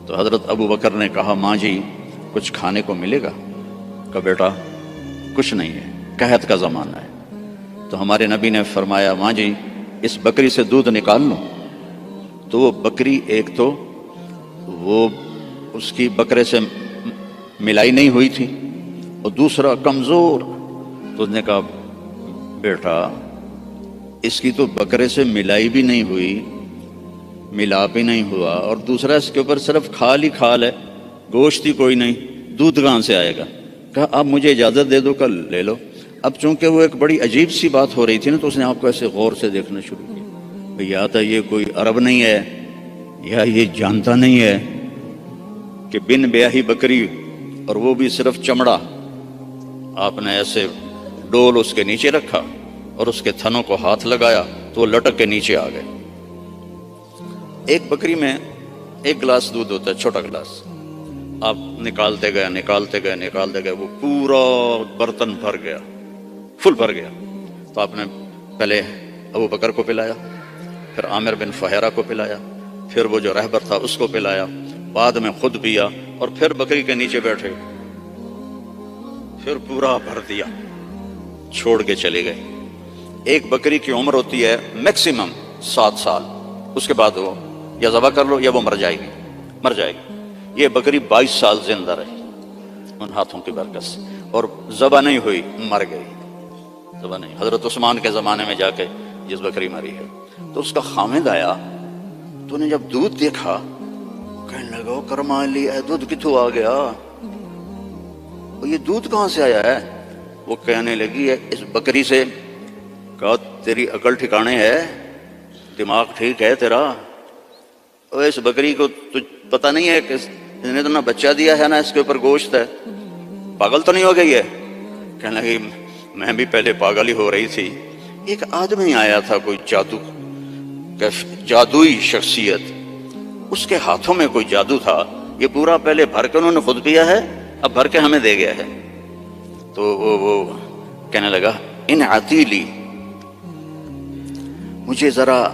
تو حضرت ابو بکر نے کہا ماں جی کچھ کھانے کو ملے گا؟ کہا بیٹا کچھ نہیں ہے، قحط کا زمانہ ہے۔ تو ہمارے نبی نے فرمایا ماں جی اس بکری سے دودھ نکال لو۔ تو وہ بکری ایک تو وہ اس کی بکرے سے ملائی نہیں ہوئی تھی، اور دوسرا کمزور۔ تو اس نے کہا بیٹا اس کی تو بکرے سے ملائی بھی نہیں ہوئی، ملاپ بھی نہیں ہوا، اور دوسرا اس کے اوپر صرف کھال ہی کھال ہے، گوشت ہی کوئی نہیں، دودھ کہاں سے آئے گا؟ کہا اب مجھے اجازت دے دو کل لے لو۔ اب چونکہ وہ ایک بڑی عجیب سی بات ہو رہی تھی نا، تو اس نے آپ کو ایسے غور سے دیکھنا شروع کیا، یا تو یہ کوئی عرب نہیں ہے، یا یہ جانتا نہیں ہے کہ بن بیاہی بکری، اور وہ بھی صرف چمڑا، آپ نے ایسے ڈول اس کے نیچے رکھا اور اس کے تھنوں کو ہاتھ لگایا تو وہ لٹک کے نیچے آ گئے۔ ایک بکری میں 1 گلاس دودھ ہوتا ہے، چھوٹا گلاس، آپ نکالتے گئے وہ پورا برتن بھر گیا، فل بھر گیا۔ تو آپ نے پہلے ابو بکر کو پلایا، پھر عامر بن فہیرہ کو پلایا، پھر وہ جو رہبر تھا اس کو پلایا، بعد میں خود پیا، اور پھر بکری کے نیچے بیٹھے، پھر پورا بھر دیا، چھوڑ کے چلے گئے۔ ایک بکری کی عمر ہوتی ہے میکسیمم 7 سال، اس کے بعد وہ یا ذبح کر لو یا وہ مر جائے گی۔ یہ بکری 22 سال زندہ رہی ان ہاتھوں کی برکت سے، اور ذبح نہیں ہوئی، مر گئی۔ مرتبہ نہیں، حضرت عثمان کے زمانے میں جا کے جس بکری مری ہے تو اس کا خامد آیا تو نے جب دودھ دیکھا کہنے لگا کرما لی اے دودھ کتوں آ گیا، یہ دودھ کہاں سے آیا ہے؟ وہ کہنے لگی اس بکری سے۔ کہا تیری عقل ٹھکانے ہے، دماغ ٹھیک ہے تیرا؟ اور اس بکری کو پتہ نہیں ہے کہ اس نے تو نہ بچہ دیا ہے نہ اس کے اوپر گوشت ہے، پاگل تو نہیں ہو گئی ہے؟ کہنے لگی میں بھی پہلے پاگل ہی ہو رہی تھی۔ ایک آدمی آیا تھا کوئی جادوئی شخصیت، اس کے ہاتھوں میں کوئی جادو تھا، یہ پورا پہلے بھر کے انہوں نے خود پیا ہے، اب بھر کے ہمیں دے گیا ہے۔ تو وہ کہنے لگا ان عتیلی، مجھے ذرا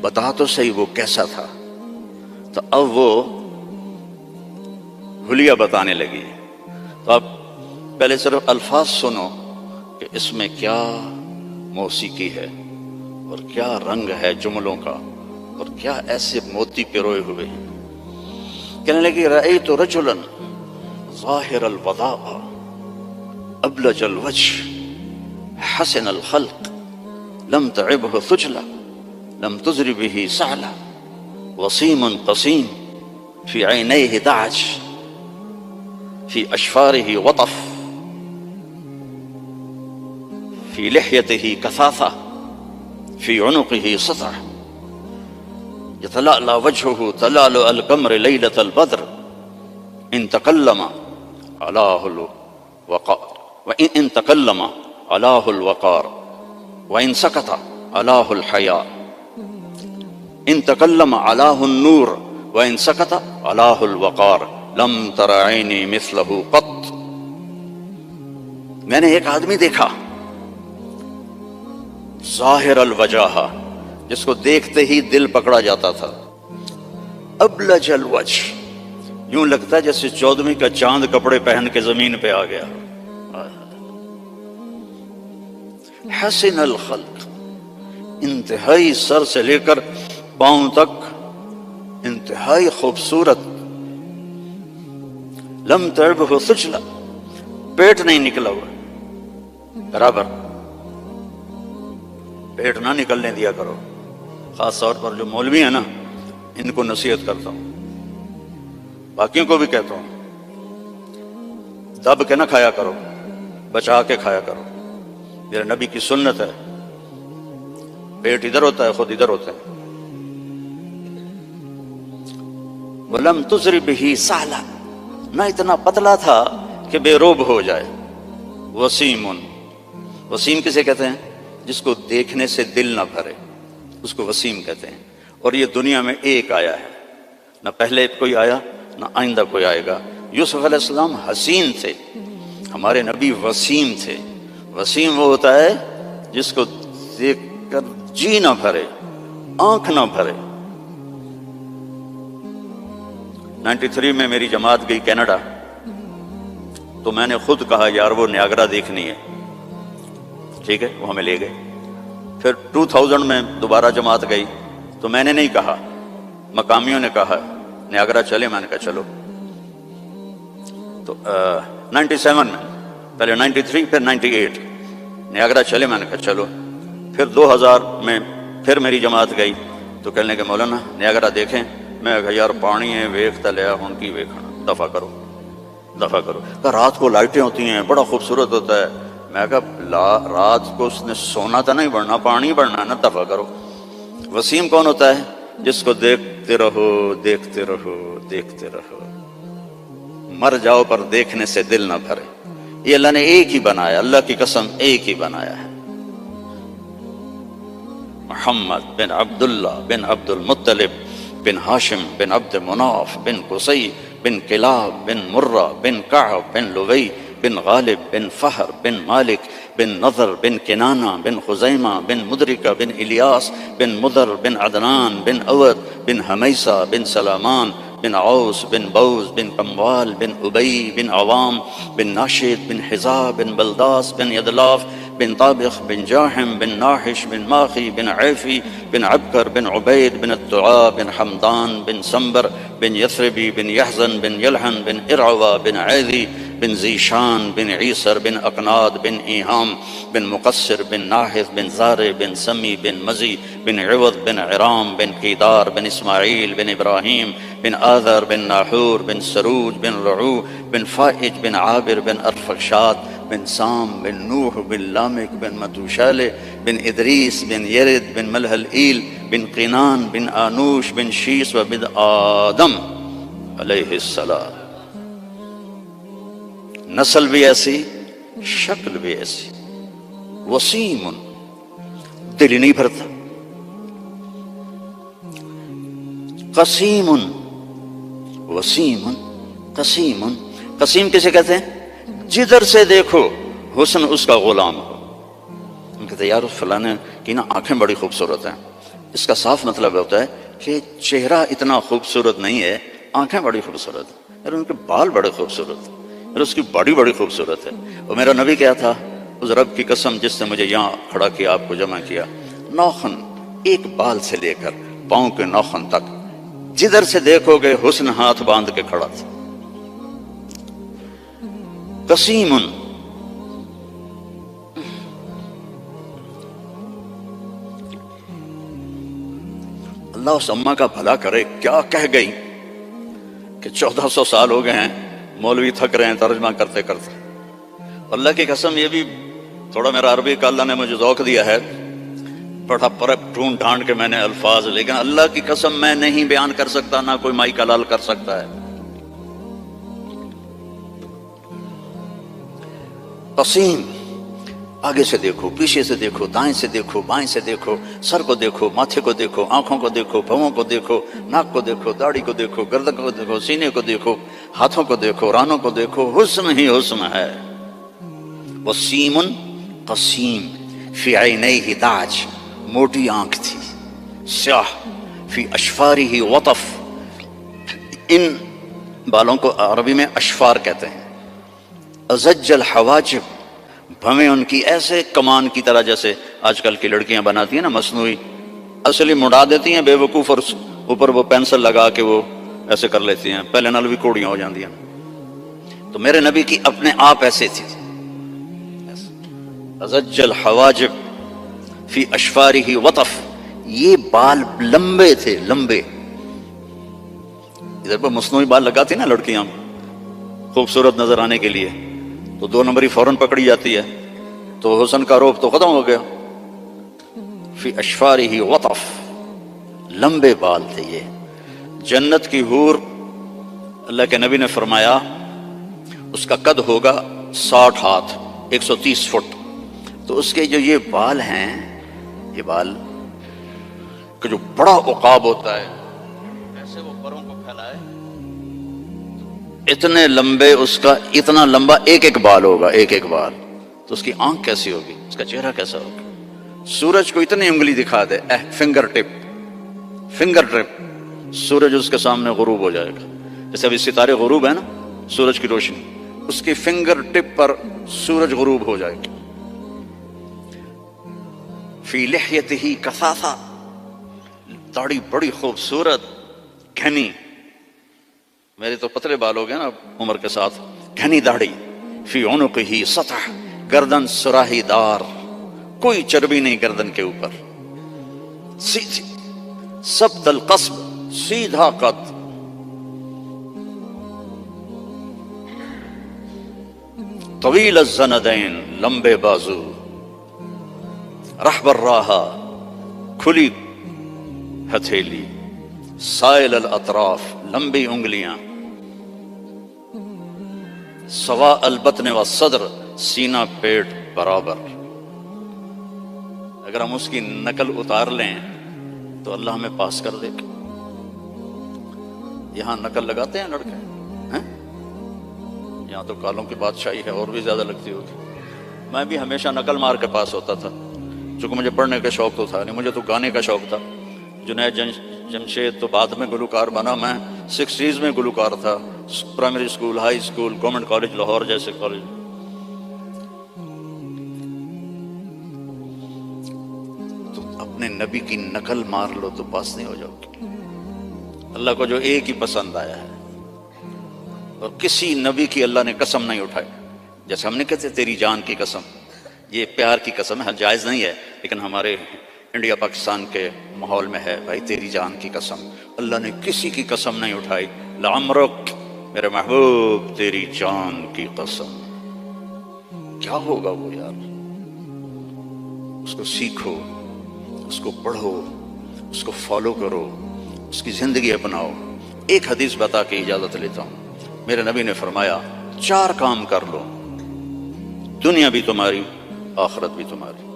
بتا تو صحیح وہ کیسا تھا۔ تو اب وہ حلیہ بتانے لگی۔ تو اب پہلے صرف الفاظ سنو کہ اس میں کیا موسیقی ہے اور کیا رنگ ہے جملوں کا اور کیا ایسے موتی پروئے ہوئے ہیں۔ کہنے لگی رأیت رجلا ظاہر الوضاء ابلج الوجه حسن الخلق لم تعبه ثجلا لم تزر به سعلا وسيم قسيم في عينيه دعج في أشفاره وطف في لحيته كثاثة في عنقه سطع يتلألأ وجهه تلألؤ القمر ليلة البدر إن تكلم علاه الوقار وإن تكلم علاه الوقار وإن سكت علاه الحياء إن تكلم علاه النور وإن سكت علاه الوقار لم تر عيني مثله قط۔ میں نے ایک آدمی دیکھا ظاہر الوجہ، جس کو دیکھتے ہی دل پکڑا جاتا تھا، ابلج الوجہ، یوں لگتا ہے جیسے 14ویں کا چاند کپڑے پہن کے زمین پہ آ گیا، حسن الخلق، انتہائی سر سے لے کر پاؤں تک انتہائی خوبصورت، لم تعبه ثجلا، پیٹ نہیں نکلا ہوا، برابر پیٹ نہ نکلنے دیا کرو۔ خاص طور پر جو مولوی ہیں نا، ان کو نصیحت کرتا ہوں، باقیوں کو بھی کہتا ہوں، دب کے نہ کھایا کرو، بچا کے کھایا کرو۔ میرے نبی کی سنت ہے، پیٹ ادھر ہوتا ہے خود ادھر ہوتا ہے۔ وَلَمْ تُزْرِ بِهِ سَعْلًا، نہ اتنا پتلا تھا کہ بے روب ہو جائے۔ وسیم، وسیم کسے کہتے ہیں؟ جس کو دیکھنے سے دل نہ بھرے، اس کو وسیم کہتے ہیں۔ اور یہ دنیا میں ایک آیا ہے، نہ پہلے کوئی آیا نہ آئندہ کوئی آئے گا۔ یوسف علیہ السلام حسین تھے، ہمارے نبی وسیم تھے۔ وسیم وہ ہوتا ہے جس کو دیکھ کر جی نہ بھرے، آنکھ نہ بھرے۔ 93 میں میری جماعت گئی کینیڈا، تو میں نے خود کہا یار وہ نیاگرا دیکھنی ہے، ٹھیک ہے، وہ ہمیں لے گئے۔ پھر 2000 میں دوبارہ جماعت گئی تو میں نے نہیں کہا، مقامیوں نے کہا نیاگرا چلے، میں نے کہا چلو۔ تو 97 میں، پہلے 93 پھر 98، نیاگرا چلے، میں نے کہا چلو۔ پھر 2000 میں پھر میری جماعت گئی تو کہنے کہ مولانا نیاگرا دیکھیں، میں کہا یار پانی ہے ویکھتا لیا ہوں کی ویکھنا، دفع کرو دفع کرو۔ کہ رات کو لائٹیں ہوتی ہیں، بڑا خوبصورت ہوتا ہے۔ میں کہا رات کو اس نے سونا تو نہیں بڑھنا، پانی بڑھنا ہے نا، دفع کرو۔ وسیم کون ہوتا ہے؟ جس کو دیکھتے رہو دیکھتے رہو دیکھتے رہو، مر جاؤ پر دیکھنے سے دل نہ بھرے۔ یہ اللہ نے ایک ہی بنایا، اللہ کی قسم ایک ہی بنایا ہے۔ محمد بن عبداللہ بن عبد المطلب بن ہاشم بن عبد مناف بن قصی بن کلاب بن مرہ بن کعب بن لوی بن غالب بن فہر بن مالک بن نضر بن کنانہ بن خزیمہ بن مدرکہ بن الیاس بن مدر بن عدنان بن اود بن حمیسہ بن سلامان بن عوس بن بوز بن کموال بن ابی بن عوام بن ناشد بن حزاب بن بلداس بن یدلاف بن طابخ بن جاحم بن ناحش بن ماخی بن عیفی بن عبکر بن عبید بن الدعاء بن حمدان بن سنبر بن یثربی بن یحزن بن یلحن بن ارعوہ بن عیذی بن ذیشان بن عیسر بن اقناد بن ایہام بن مقصر بن ناحث بن زارع بن سمی بن مزی بن عوض بن عرام بن قیدار بن اسماعیل بن ابراہیم بن آذر بن ناحور بن سروج بن رعو بن فائج بن عابر بن ارفخشاد بن سام بن نوح بن لامک بن متوشالہ بن ادریس بن یرد بن ملہلئیل بن قینان بن آنوش بن شیس و بن آدم علیہ السلام. نسل بھی ایسی، شکل بھی ایسی. وسیم، دل ہی نہیں بھرتا. قسیم، وسیم قسیم. قسیم کسے کہتے ہیں؟ جدھر سے دیکھو حسن اس کا غلام ہو. ہم کہتے ہیں یار فلانے کی نا آنکھیں بڑی خوبصورت ہیں. اس کا صاف مطلب ہوتا ہے کہ چہرہ اتنا خوبصورت نہیں ہے، آنکھیں بڑی خوبصورت ہیں. یار ان کے بال بڑے خوبصورت ہیں، یار اس کی باڈی بڑی خوبصورت ہے. اور میرا نبی کیا تھا؟ اس رب کی قسم جس نے مجھے یہاں کھڑا کیا، آپ کو جمع کیا، ناخن ایک بال سے لے کر پاؤں کے ناخن تک جدھر سے دیکھو گے حسن ہاتھ باندھ کے کھڑا تھا. قسیم، اللہ اس اماں کا بھلا کرے، کیا کہہ گئی کہ 1400 سال ہو گئے ہیں مولوی تھک رہے ہیں ترجمہ کرتے کرتے. اللہ کی قسم یہ بھی تھوڑا میرا عربی کا اللہ نے مجھے ذوق دیا ہے، بڑا پرب ڈھونڈ ڈھانڈ کے میں نے الفاظ، لیکن اللہ کی قسم میں نہیں بیان کر سکتا، نہ کوئی مائی کلال کر سکتا ہے. قسیم، آگے سے دیکھو، پیچھے سے دیکھو، دائیں سے دیکھو، بائیں سے دیکھو، سر کو دیکھو، ماتھے کو دیکھو، آنکھوں کو دیکھو، بھووں کو دیکھو، ناک کو دیکھو، داڑھی کو دیکھو، گردن کو دیکھو، سینے کو دیکھو، ہاتھوں کو دیکھو، رانوں کو دیکھو، حسن ہی حسن ہے. وسیم قسیم، فی عینیہ داج، موٹی آنکھ تھی، سیاہ، فی اشفارہ وطف، ان بالوں کو عربی میں اشفار کہتے ہیں. ازج الحواجب، بھویں ان کی ایسے کمان کی طرح جیسے آج کل کی لڑکیاں بناتی ہیں نا مصنوعی، اصلی مڑا دیتی ہیں بے وقوف، اور اوپر وہ پینسل لگا کے وہ ایسے کر لیتی ہیں، پہلے نال بھی کوڑیاں ہو جاندی ہیں. تو میرے نبی کی اپنے آپ ایسے تھی. ازج الحواجب فی اشفارہ وطف، یہ بال لمبے تھے، لمبے. ادھر پر مصنوعی بال لگاتی ہیں نا لڑکیاں خوبصورت نظر آنے کے لیے، تو 2 نمبری فوراً پکڑی جاتی ہے، تو حسن کا روپ تو ختم ہو گیا. فی اشفارہ وطف، لمبے بال تھے یہ. جنت کی حور، اللہ کے نبی نے فرمایا اس کا قد ہوگا 60 ہاتھ، 130 فٹ. تو اس کے جو یہ بال ہیں، یہ بال کہ جو بڑا عقاب ہوتا ہے، ایسے وہ پروں کو پھیلائے، اتنے لمبے، اس کا اتنا لمبا ایک ایک بال ہوگا، ایک ایک بال. تو اس کی آنکھ کیسی ہوگی، اس کا چہرہ کیسا ہوگا. سورج کو اتنی انگلی دکھا دے، فنگر ٹپ، سورج اس کے سامنے غروب ہو جائے گا. جیسے ابھی ستارے غروب ہے نا، سورج کی روشنی، اس کی فنگر ٹپ پر سورج غروب ہو جائے گا. فی لحیتہ کثاثہ، داڑھی بڑی خوبصورت گھنی، میرے تو پتلے بال ہو گئے نا عمر کے ساتھ، گھنی داڑھی. فی عنقہ سطح، گردن سراہی دار، کوئی چربی نہیں گردن کے اوپر، سیدھی، سبط القصب، سیدھا قد. طویل الزندین، لمبے بازو. رحب الراحہ، کھلی ہتھیلی. سائل الاطراف، لمبی انگلیاں. سواء البطن والصدر، سینہ پیٹ برابر. اگر ہم اس کی نقل اتار لیں تو اللہ ہمیں پاس کر دے. یہاں نقل لگاتے ہیں لڑکے ہیں؟ یہاں تو کالوں کی بادشاہی ہے، اور بھی زیادہ لگتی ہوگی. میں بھی ہمیشہ نقل مار کے پاس ہوتا تھا، چونکہ مجھے پڑھنے کا شوق تو تھا نہیں، مجھے تو گانے کا شوق تھا. جنید جمشید تو بعد میں گلوکار بنا، میں 60s میں گلوکار تھا. Primary school, high school, government college Lahore جیسے کالج. تو اپنے نبی کی نقل مار لو تو پاس نہیں ہو جاؤ گے. اللہ کو جو ایک ہی پسند آیا ہے، اور کسی نبی کی اللہ نے قسم نہیں اٹھائی. جیسے ہم نے کہتے تیری جان کی قسم، یہ پیار کی قسم ہے، جائز نہیں ہے، لیکن ہمارے انڈیا پاکستان کے ماحول میں ہے بھائی تیری جان کی قسم. اللہ نے کسی کی قسم نہیں اٹھائی. لعمرک، میرے محبوب تیری جان کی قسم. کیا ہوگا وہ یار؟ اس کو سیکھو، اس کو پڑھو، اس کو فالو کرو، اس کی زندگی اپناؤ. ایک حدیث بتا کے اجازت لیتا ہوں. میرے نبی نے فرمایا 4 کام کر لو، دنیا بھی تمہاری، آخرت بھی تمہاری.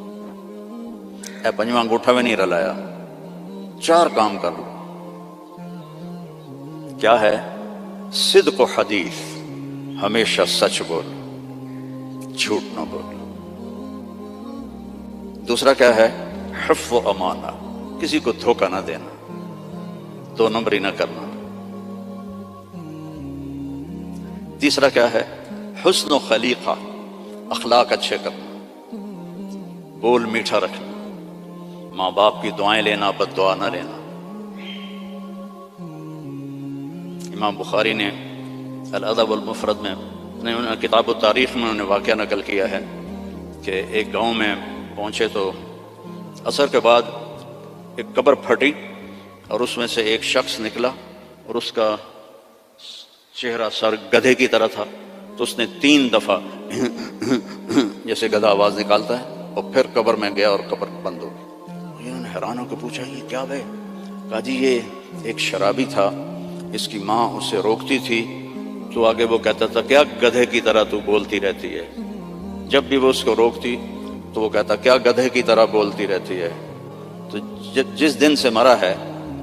اے پنجواں انگوٹھا میں نہیں رلایا، 4 کام کر لو. کیا ہے؟ صدق و حدیث، ہمیشہ سچ بول، جھوٹ نہ بول. دوسرا کیا ہے؟ حفظ و امانہ، کسی کو دھوکہ نہ دینا، 2 نمبری نہ کرنا. تیسرا کیا ہے؟ حسن و خلیقہ، اخلاق اچھے کرنا، بول میٹھا رکھنا، ماں باپ کی دعائیں لینا، بد دعا نہ لینا. امام بخاری نے الادب المفرد میں کتاب التاریخ میں انہوں نے واقعہ نقل کیا ہے کہ ایک گاؤں میں پہنچے تو عصر کے بعد ایک قبر پھٹی اور اس میں سے ایک شخص نکلا اور اس کا چہرہ سر گدھے کی طرح تھا. تو اس نے 3 دفعہ جیسے گدھا آواز نکالتا ہے اور پھر قبر میں گیا اور قبر بند ہو گئی. انہوں نے حیران ہو کے پوچھا یہ کیا بھائی؟ کہا جی یہ ایک شرابی تھا، اس کی ماں اسے روکتی تھی تو آگے وہ کہتا تھا کیا گدھے کی طرح تو بولتی رہتی ہے. جب بھی وہ اس کو روکتی تو وہ کہتا کیا گدھے کی طرح بولتی رہتی ہے. تو جس دن سے مرا ہے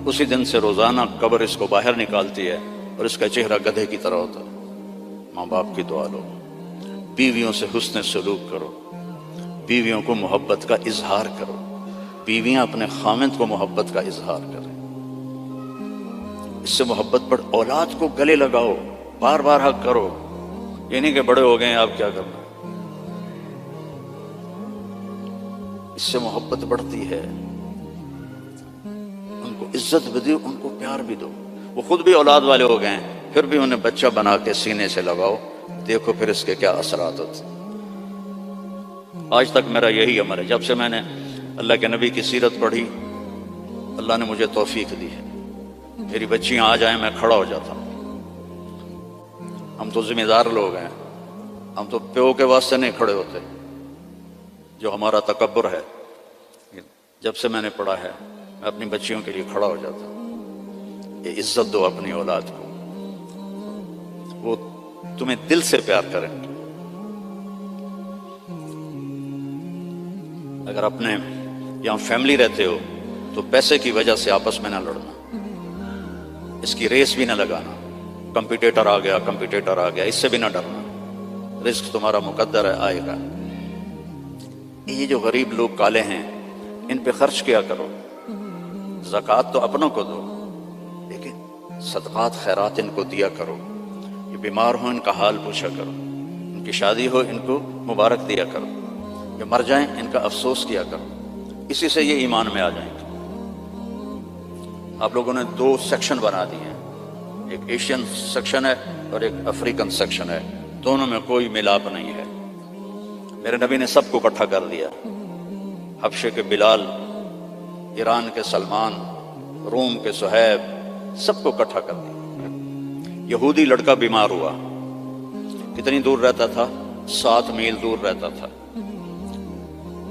اسی دن سے روزانہ قبر اس کو باہر نکالتی ہے اور اس کا چہرہ گدھے کی طرح ہوتا ہے. ماں باپ کی دعا لو، بیویوں سے حسن سلوک کرو، بیویوں کو محبت کا اظہار کرو، بیویاں اپنے خامند کو محبت کا اظہار کریں. اس سے محبت بڑھ. اولاد کو گلے لگاؤ، بار بار حق کرو. یہ نہیں کہ بڑے ہو گئے ہیں آپ کیا کرنا. اس سے محبت بڑھتی ہے. ان کو عزت بھی دو، ان کو پیار بھی دو. وہ خود بھی اولاد والے ہو گئے ہیں پھر بھی انہیں بچہ بنا کے سینے سے لگاؤ، دیکھو پھر اس کے کیا اثرات ہوتے. آج تک میرا یہی عمل ہے. جب سے میں نے اللہ کے نبی کی سیرت پڑھی اللہ نے مجھے توفیق دی ہے. میری بچیاں آ جائیں میں کھڑا ہو جاتا ہوں. ہم تو ذمہ دار لوگ ہیں، ہم تو پیو کے واسطے نہیں کھڑے ہوتے جو ہمارا تکبر ہے. جب سے میں نے پڑھا ہے میں اپنی بچیوں کے لیے کھڑا ہو جاتا ہوں. یہ عزت دو اپنی اولاد کو، وہ تمہیں دل سے پیار کریں. اگر اپنے یہاں فیملی رہتے ہو تو پیسے کی وجہ سے آپس میں نہ لڑنا، اس کی ریس بھی نہ لگانا. کمپیٹیٹر آ گیا اس سے بھی نہ ڈرنا. رزق تمہارا مقدر ہے، آئے گا. یہ جو غریب لوگ کالے ہیں ان پہ خرچ کیا کرو. زکوٰۃ تو اپنوں کو دو لیکن صدقات خیرات ان کو دیا کرو. یہ بیمار ہو ان کا حال پوچھا کرو، ان کی شادی ہو ان کو مبارک دیا کرو، یہ مر جائیں ان کا افسوس کیا کرو. اسی سے یہ ایمان میں آ جائیں گے. آپ لوگوں نے 2 سیکشن بنا دیے ہیں، ایک ایشین سیکشن ہے اور ایک افریقن سیکشن ہے. دونوں میں کوئی ملاپ نہیں ہے. میرے نبی نے سب کو اکٹھا کر دیا. حبشے کے بلال، ایران کے سلمان، روم کے صہیب، سب کو اکٹھا کر دیا. یہودی لڑکا بیمار ہوا، کتنی دور رہتا تھا؟ 7 میل دور رہتا تھا.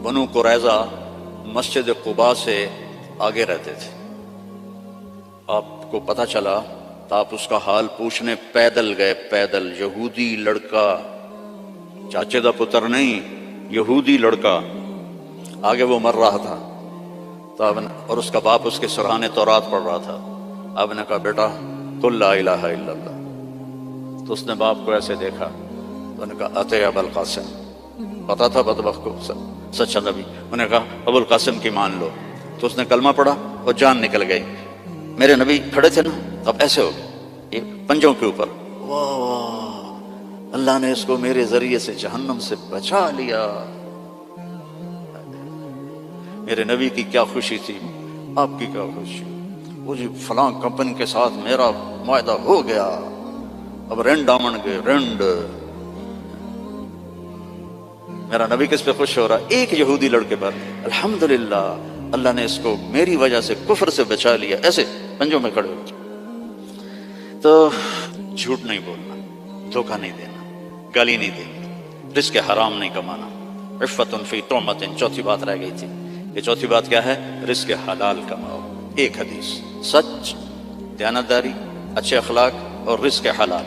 بنو قریظہ مسجد قباء سے آگے رہتے تھے. آپ کو پتہ چلا تو آپ اس کا حال پوچھنے پیدل گئے. پیدل یہودی لڑکا، چاچے دا پتر نہیں، یہودی لڑکا. آگے وہ مر رہا تھا تو اور اس کا باپ اس کے سرحانے تورات پڑھ رہا تھا. آپ نے کہا بیٹا قل لا الہ الا اللہ. تو اس نے باپ کو ایسے دیکھا تو انہوں نے کہا اتے ابو القاسم. پتا تھا بدبخت کو سچا نبی. انہوں نے کہا ابو القاسم کی مان لو. تو اس نے کلمہ پڑھا اور جان نکل گئی. میرے نبی کھڑے تھے نا، اب ایسے ہو گئے پنجوں کے اوپر. واہ واہ، اللہ نے اس کو میرے ذریعے سے جہنم سے بچا لیا. میرے نبی کی کیا خوشی تھی، آپ کی کیا خوشی. وہ جی فلاں کمپنی کے ساتھ میرا معاہدہ ہو گیا، اب رنڈ آمن گئے رنڈ. میرا نبی کس پہ خوش ہو رہا؟ ایک یہودی لڑکے پر. الحمدللہ اللہ نے اس کو میری وجہ سے کفر سے بچا لیا. ایسے پنجوں میں کھڑے ہو. تو جھوٹ نہیں بولنا، دھوکہ نہیں دینا، گالی نہیں دینی، رزق حرام نہیں کمانا. عفت فی طعمۃ، چوتھی بات رہ گئی تھی. یہ چوتھی بات کیا ہے؟ رزق حلال کماؤ. ایک حدیث، سچ، دیانتداری، اچھے اخلاق اور رزق حلال،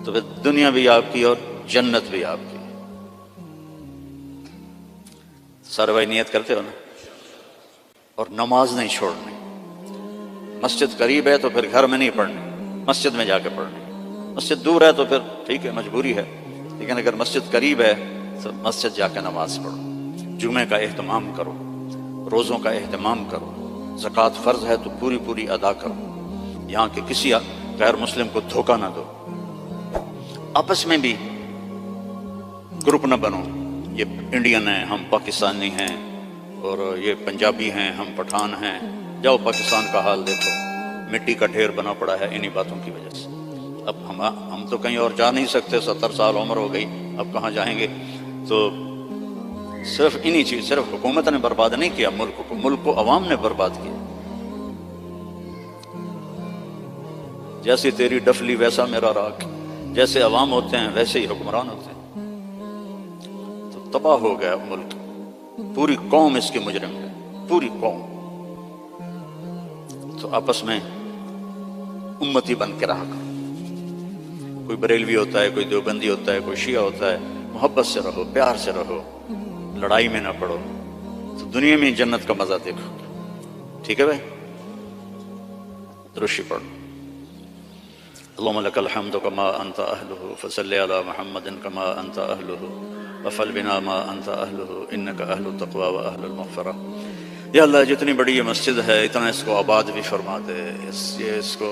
تو پھر دنیا بھی آپ کی اور جنت بھی آپ کی. سارے بھائی نیت کرتے ہو نا؟ اور نماز نہیں چھوڑنی. مسجد قریب ہے تو پھر گھر میں نہیں پڑھنی، مسجد میں جا کے پڑھنی. مسجد دور ہے تو پھر ٹھیک ہے مجبوری ہے، لیکن اگر مسجد قریب ہے تو مسجد جا کے نماز پڑھو. جمعے کا اہتمام کرو، روزوں کا اہتمام کرو. زکوٰۃ فرض ہے تو پوری پوری ادا کرو. یہاں کے کسی غیر مسلم کو دھوکہ نہ دو. آپس میں بھی گروپ نہ بنو، یہ انڈین ہیں ہم پاکستانی ہیں، اور یہ پنجابی ہیں ہم پٹھان ہیں. جاؤ پاکستان کا حال دیکھو، مٹی کا ڈھیر بنا پڑا ہے انہی باتوں کی وجہ سے. اب ہم تو کہیں اور جا نہیں سکتے، 70 سال عمر ہو گئی، اب کہاں جائیں گے؟ تو صرف انہی چیز، صرف حکومت نے برباد نہیں کیا ملک کو عوام نے برباد کیا. جیسی تیری ڈفلی ویسا میرا راگ، جیسے عوام ہوتے ہیں ویسے ہی حکمران ہوتے ہیں. تو تباہ ہو گیا ملک، پوری قوم اس کی مجرم ہے، پوری قوم. تو آپس میں امتی بن کے رہا کرو. کوئی بریلوی ہوتا ہے، کوئی دیوبندی ہوتا ہے، کوئی شیعہ ہوتا ہے، محبت سے رہو، پیار سے رہو، لڑائی میں نہ پڑو، تو دنیا میں جنت کا مزہ دیکھو. ٹھیک ہے بھائی؟ درشی پڑھو. اللهم لك الحمد كما أنت أهله فصل على محمد كما أنت أهله وفعل بنا ما أنت أهله إنك أهل التقوى وأهل المغفرة. یا اللہ جتنی بڑی یہ مسجد ہے اتنا اس کو آباد بھی فرما دے. اس کو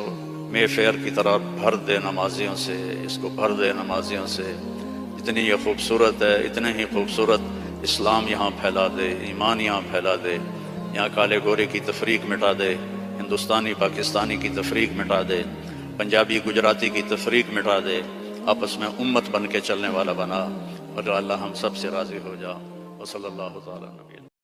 مے فیئر کی طرح بھر دے نمازیوں سے، اس کو بھر دے نمازیوں سے. اتنی یہ خوبصورت ہے، اتنے ہی خوبصورت اسلام یہاں پھیلا دے، ایمان یہاں پھیلا دے. یہاں کالے گورے کی تفریق مٹا دے، ہندوستانی پاکستانی کی تفریق مٹا دے، پنجابی گجراتی کی تفریق مٹا دے. آپس میں امت بن کے چلنے والا بنا. اور اللہ ہم سب سے راضی ہو جا. وصلی اللہ تعالی نبی